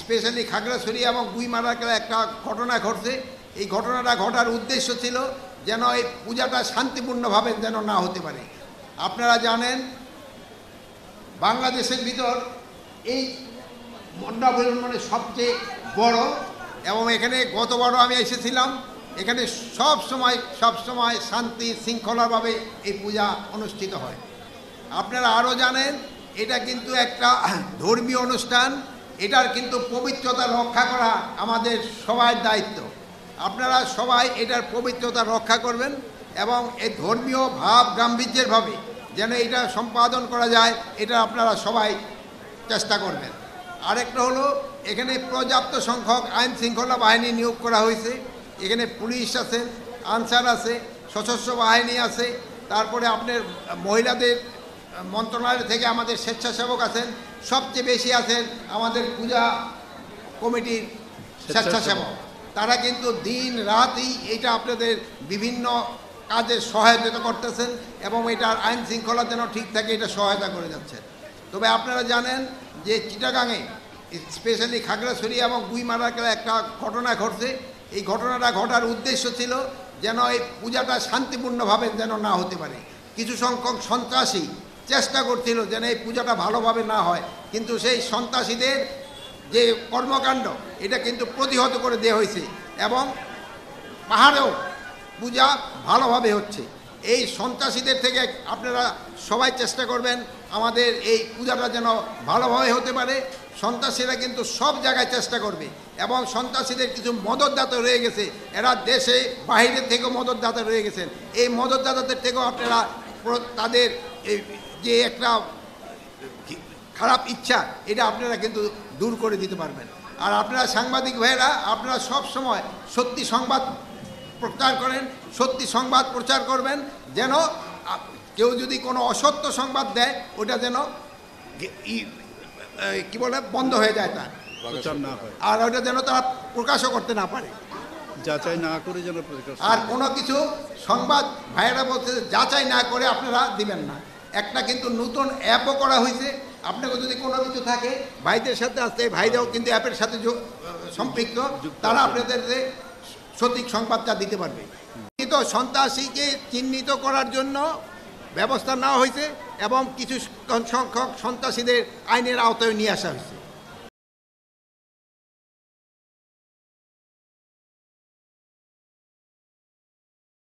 Specially Khagrachari এবং গুইমারাকে একটা ঘটনা ঘটছে। এই ঘটনাটা ঘটার উদ্দেশ্য ছিল যেন এই পূজাটা শান্তিপূর্ণভাবে যেন না হতে পারে। আপনারা জানেন বাংলাদেশের ভিতর এই মণ্ডপের মানে সবচেয়ে বড়, এবং এখানে গতবারও আমি এসেছিলাম। এখানে সব সময় শান্তি শৃঙ্খলাভাবে এই পূজা অনুষ্ঠিত হয়। আপনারা আরও জানেন এটা কিন্তু একটা ধর্মীয় অনুষ্ঠান, এটার কিন্তু পবিত্রতা রক্ষা করা আমাদের সবার দায়িত্ব। আপনারা সবাই এটার পবিত্রতা রক্ষা করবেন এবং এই ধর্মীয় ভাব গাম্ভীর্যেরভাবে যেন এটা সম্পাদন করা যায়, এটা আপনারা সবাই চেষ্টা করবেন। আরেকটা হলো এখানে পর্যাপ্ত সংখ্যক আইন শৃঙ্খলা বাহিনী নিয়োগ করা হয়েছে। এখানে পুলিশ আছেন, আনসার আছে, সশস্ত্র বাহিনী আছে, তারপরে আপনার মহিলাদের মন্ত্রণালয় থেকে আমাদের স্বেচ্ছাসেবক আছেন, সবচেয়ে বেশি আছেন আমাদের পূজা কমিটির স্বেচ্ছাসেবক। তারা কিন্তু দিন রাতই এটা আপনাদের বিভিন্ন কাজে সহায়তা করতেছেন এবং এটার আইন শৃঙ্খলা যেন ঠিক থাকে এটা সহায়তা করে যাচ্ছেন। তবে আপনারা জানেন যে চিটাগাংয়ে স্পেশালি খাগড়াছড়ি এবং গুইমারাকে একটা ঘটনা ঘটছে। এই ঘটনাটা ঘটার উদ্দেশ্য ছিল যেন এই পূজাটা শান্তিপূর্ণভাবে যেন না হতে পারে। কিছু সংখ্যক সন্ত্রাসী চেষ্টা করছিল যেন এই পূজাটা ভালোভাবে না হয়, কিন্তু সেই সন্ত্রাসীদের যে কর্মকাণ্ড এটা কিন্তু প্রতিহত করে দেওয়া হয়েছে এবং পাহাড়েও পূজা ভালোভাবে হচ্ছে। এই সন্ত্রাসীদের থেকে আপনারা সবাই চেষ্টা করবেন আমাদের এই পূজাটা যেন ভালোভাবে হতে পারে। সন্ত্রাসীরা কিন্তু সব জায়গায় চেষ্টা করবে এবং সন্ত্রাসীদের কিছু মদতদাতা রয়ে গেছে, এরা দেশে বাইরের থেকেও মদতদাতা রয়ে গেছেন। এই মদতদাতাদের থেকেও আপনারা তাদের যে একটা খারাপ ইচ্ছা এটা আপনারা কিন্তু দূর করে দিতে পারবেন। আর আপনারা সাংবাদিক ভাইয়েরা আপনারা সব সময় সত্যি সংবাদ প্রচার করেন, সত্যি সংবাদ প্রচার করবেন, যেন কেউ যদি কোনো অসত্য সংবাদ দেয় ওটা যেন কি বলে বন্ধ হয়ে যায়, তার প্রচার না হয়, আর ওটা যেন তারা প্রকাশও করতে না পারে, যাচাই না করে যেন প্রকাশ। আর কোনো কিছু সংবাদ ভাইয়েরা বলছে যাচাই না করে আপনারা দিবেন না। একটা কিন্তু নতুন অ্যাপও করা হয়েছে, আপনাকে যদি কোনো কিছু থাকে ভাইদের সাথে আসতে, ভাইরাও কিন্তু অ্যাপের সাথে সম্পৃক্ত, তারা আপনাদের সঠিক সংবাদটা দিতে পারবে। কিন্তু সন্ত্রাসীকে চিহ্নিত করার জন্য ব্যবস্থা নেওয়া হয়েছে এবং কিছু সংখ্যক সন্ত্রাসীদের আইনের আওতায় নিয়ে আসা হয়েছে।